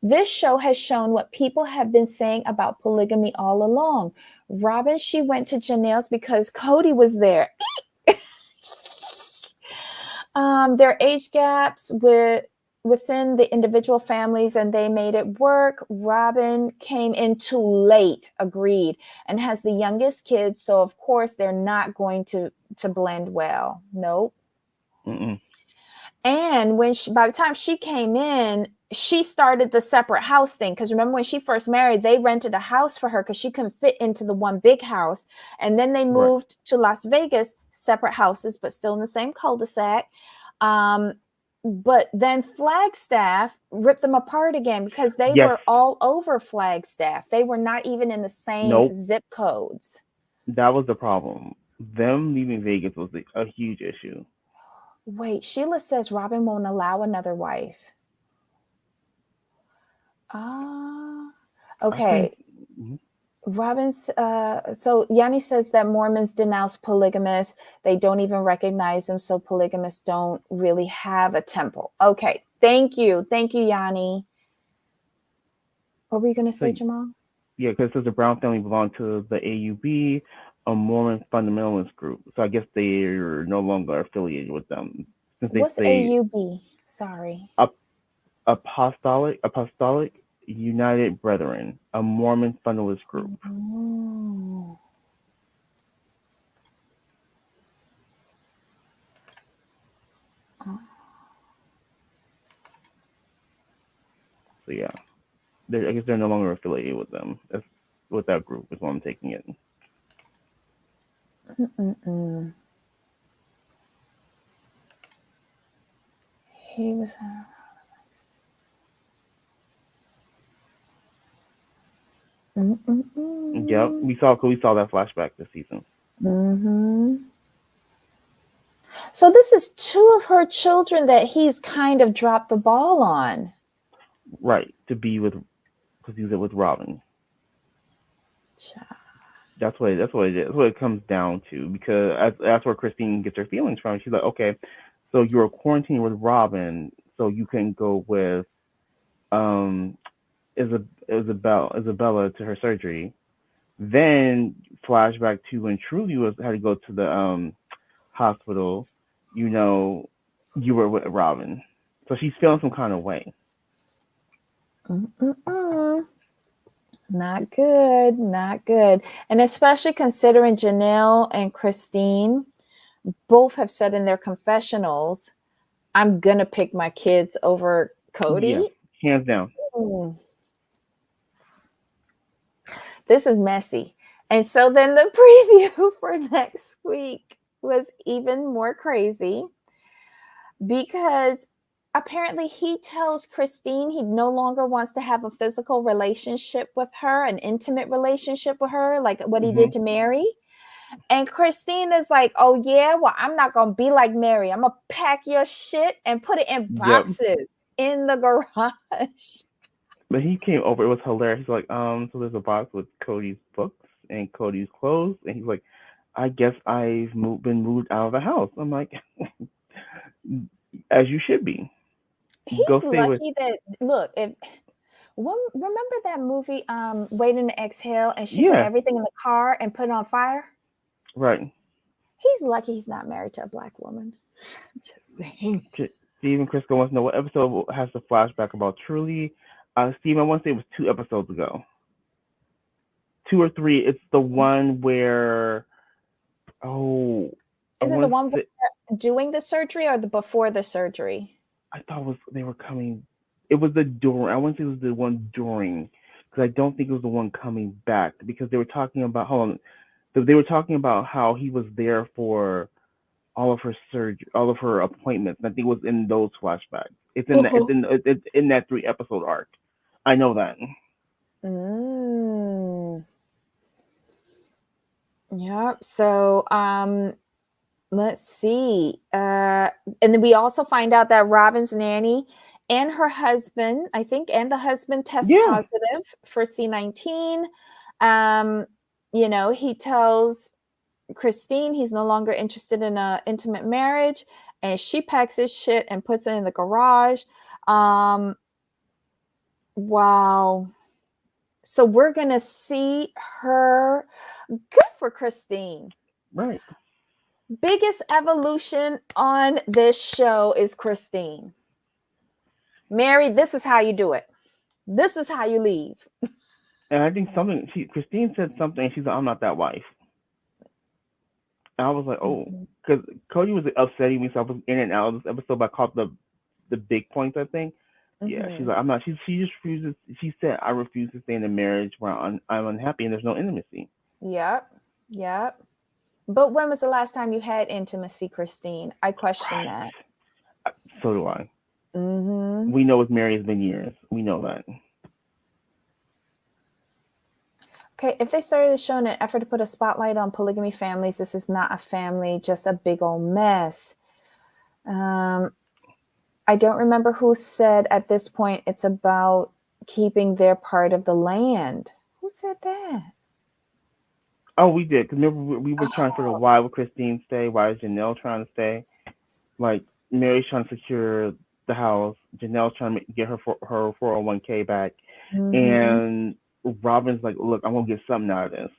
This show has shown what people have been saying about polygamy all along. Robin, she went to Janelle's because Cody was there. Their age gaps within the individual families, and they made it work. Robin came in too late, agreed, and has the youngest kids, so of course they're not going to blend well. Nope. Mm-mm. And by the time she came in, she started the separate house thing. Because remember, when she first married, they rented a house for her because she couldn't fit into the one big house. And then they Right. moved to Las Vegas, separate houses, but still in the same cul-de-sac. But then Flagstaff ripped them apart again because they Yes. were all over Flagstaff. They were not even in the same Nope. zip codes. That was the problem. Them leaving Vegas was a huge issue. Wait, Sheila says Robin won't allow another wife. Okay. Mhm. Robin's so Yanni says that Mormons denounce polygamists. They don't even recognize them, so polygamists don't really have a temple. Okay. Thank you, Yanni. What were you gonna say, So, Jamal? yeah, because the Brown family belonged to the AUB, a Mormon fundamentalist group. So I guess they're no longer affiliated with them since they What's say AUB? Sorry. Apostolic United Brethren, a Mormon fundamentalist group. Oh. So yeah, I guess they're no longer affiliated with them. With that group is what I'm taking it. Mm-mm-mm. He was. Yep, we saw that flashback this season. Mm-hmm. So this is two of her children that he's kind of dropped the ball on. Right, to be with, because he was with Robin. That's what it comes down to, because that's where Christine gets her feelings from. She's like, okay, so you were quarantined with Robin, so you can go with Isabella to her surgery. Then flashback to when Trudy had to go to the hospital. You were with Robin, so she's feeling some kind of way. Not good, not good. And especially considering Janelle and Christine both have said in their confessionals, I'm going to pick my kids over Cody. Yeah, hands down. This is messy. And so then the preview for next week was even more crazy because apparently he tells Christine he no longer wants to have a physical relationship with her, an intimate relationship with her, like what he did to Mary. And Christine is like, oh, yeah, well, I'm not going to be like Mary. I'm going to pack your shit and put it in boxes in the garage. But he came over. It was hilarious. He's like, so there's a box with Cody's books and Cody's clothes. And he's like, I guess I've been moved out of the house. I'm like, as you should be. He's Go stay lucky that, look, remember that movie, Waiting to Exhale, and she put everything in the car and put it on fire? Right. He's lucky he's not married to a Black woman. I'm just saying. Steve and Crisco wants to know what episode has the flashback about Truly. Steve, I want to say it was 2 episodes ago. 2 or 3. It's the one where, is it the one where they're doing the surgery or the before the surgery? I thought they were coming. It was the during. I want to say it was the one during, because I don't think it was the one coming back, because they were talking about, hold on, they were talking about how he was there for all of her surgery, all of her appointments. And I think it was in those flashbacks. It's in it's in that 3 episode arc. I know that. Yep. So let's see. And then we also find out that Robin's nanny and her husband, I think, and the husband test positive for C19. He tells Christine, he's no longer interested in an intimate marriage, and she packs his shit and puts it in the garage. Wow. So we're going to see her. Good for Christine. Right. Biggest evolution on this show is Christine. Mary, this is how you do it. This is how you leave. And I think Christine said something, and she's like, I'm not that wife. And I was like, oh, because Cody was upsetting me, so I was in and out of this episode, but I caught the big points, I think. Yeah, she's like, I'm not. She just refuses. She said, I refuse to stay in a marriage where I'm unhappy and there's no intimacy. Yep. But when was the last time you had intimacy, Christine? I question that. So do I. We know with Mary has been years. We know that. Okay, if they started the show in an effort to put a spotlight on polygamy families, this is not a family, just a big old mess. I don't remember who said at this point it's about keeping their part of the land. Who said that? Oh, we did. Because remember, we were trying to figure out why would Christine stay? Why is Janelle trying to stay? Like, Mary's trying to secure the house. Janelle's trying to get her 401k back. And Robin's like, look, I'm going to get something out of this.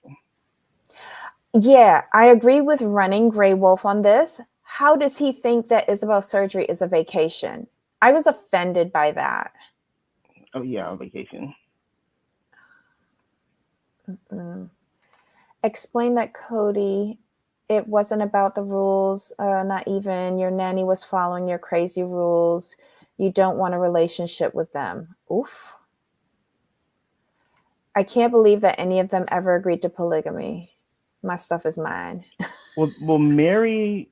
Yeah, I agree with Running Grey Wolf on this. How does he think that Isabel's surgery is a vacation? I was offended by that. Oh, yeah, a vacation. Explain that, Cody. It wasn't about the rules, not even. Your nanny was following your crazy rules. You don't want a relationship with them. Oof. I can't believe that any of them ever agreed to polygamy. My stuff is mine. Well, Mary,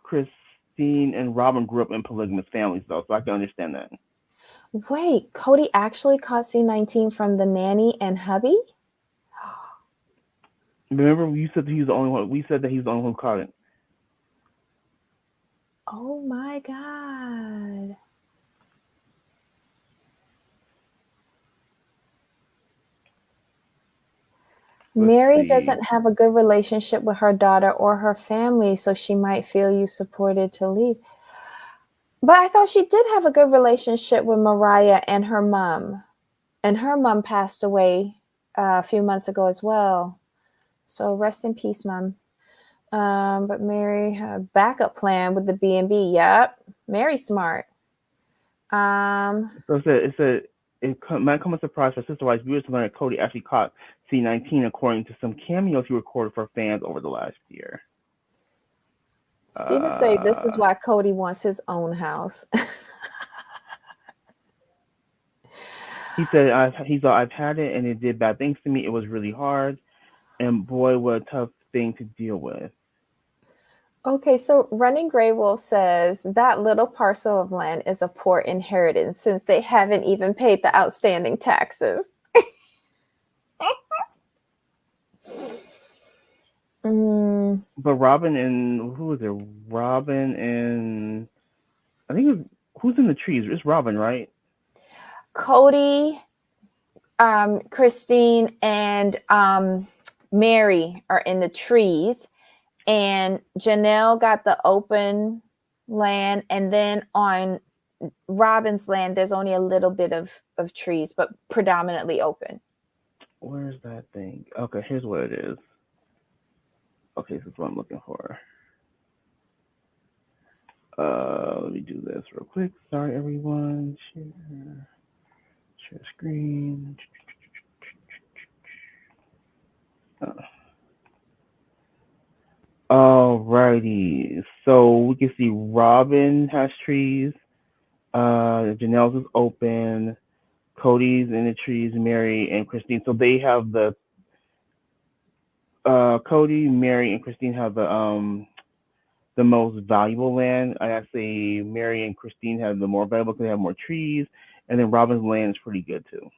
Christine, and Robin grew up in polygamous families, though, so I can understand that. Wait, Cody actually caught C19 from the nanny and hubby? Remember, you said that he was the only one. We said that he's the only one who caught it. Oh my God. Mary doesn't have a good relationship with her daughter or her family, so she might feel you supported to leave. But I thought she did have a good relationship with Mariah and her mom. And her mom passed away a few months ago as well. So rest in peace, Mom. But Mary had a backup plan with the B&B. Yep. Mary's smart. So it might come as a surprise for Sister Wives viewers to learn that Cody actually caught C19 according to some cameos he recorded for fans over the last year. Steven say this is why Cody wants his own house. He said, I've had it and it did bad things to me. It was really hard. And boy, what a tough thing to deal with. Okay, so Running Grey Wolf says that little parcel of land is a poor inheritance since they haven't even paid the outstanding taxes. But Robin and who is it? Robin and I think it was, who's in the trees? It's Robin, right? Cody, Christine, and Mary are in the trees, and Janelle got the open land, and then on Robin's land, there's only a little bit of trees, but predominantly open. Where's that thing? Okay, here's what it is. Okay, this is what I'm looking for. Let me do this real quick. Sorry, everyone. Share screen. Alrighty. So we can see Robin has trees. Janelle's is open. Cody's in the trees. Mary and Christine. So they have the Cody, Mary, and Christine have the most valuable land. I say Mary and Christine have the more valuable because they have more trees, and then Robin's land is pretty good too.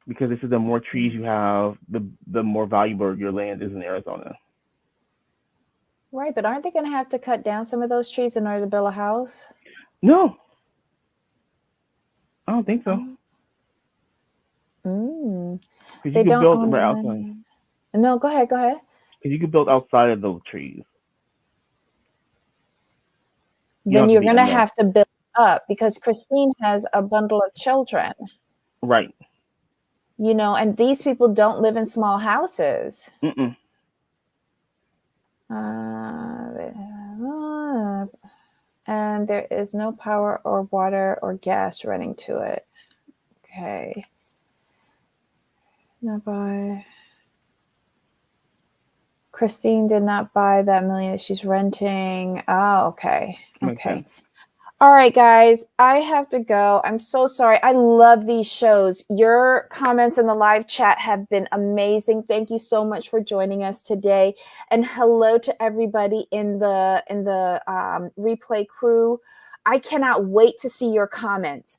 Because this is the more trees you have, the more valuable your land is in Arizona. Right, but aren't they going to have to cut down some of those trees in order to build a house? No, I don't think so. Because They you could don't build own the right outside. land. No, go ahead. Go ahead. Because you could build outside of those trees. You don't Then have to you're be going in to there. have to build up because Christine has a bundle of children, Right. and these people don't live in small houses. Mm-mm. And there is no power or water or gas running to it. Okay. Not buy. Christine did not buy that million. She's renting. Oh, okay. Makes sense. All right, guys, I have to go. I'm so sorry. I love these shows. Your comments in the live chat have been amazing. Thank you so much for joining us today. And hello to everybody in the replay crew. I cannot wait to see your comments.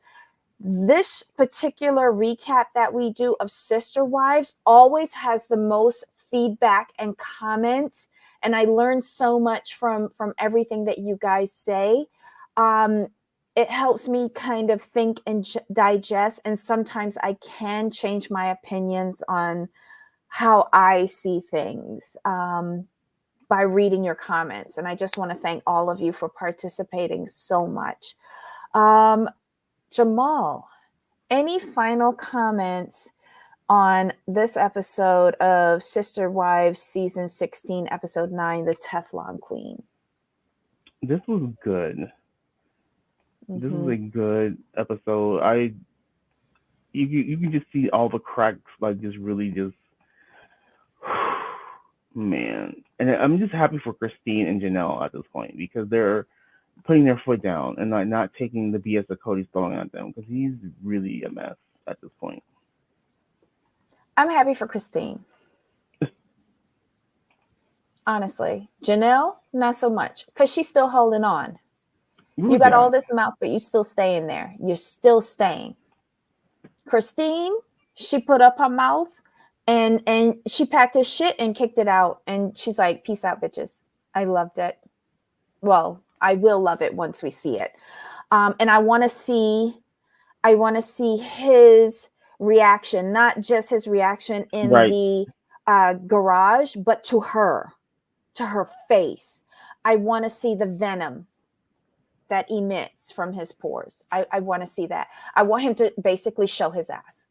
This particular recap that we do of Sister Wives always has the most feedback and comments. And I learned so much from everything that you guys say. It helps me kind of think and digest. And sometimes I can change my opinions on how I see things by reading your comments. And I just want to thank all of you for participating so much. Jamal, any final comments on this episode of Sister Wives season 16, episode 9, the Teflon Queen? This was good. This is a Mhm. good episode. You can just see all the cracks, like just really just man. And I'm just happy for Christine and Janelle at this point because they're putting their foot down and like not taking the BS that Cody's throwing at them because he's really a mess at this point. I'm happy for Christine. Honestly. Janelle, not so much because she's still holding on. You got all this mouth, but you still staying there. You're still staying. Christine, she put up her mouth and she packed her shit and kicked it out. And she's like, peace out, bitches. I loved it. Well, I will love it once we see it. And I want to see his reaction, not just his reaction in the garage, but to her face. I want to see the venom that emits from his pores. I want to see that. I want him to basically show his ass.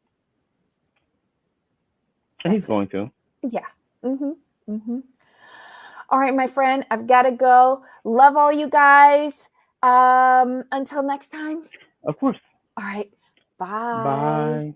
And he's going to. Yeah. All right, my friend, I've got to go. Love all you guys. Until next time. Of course. All right. Bye. Bye.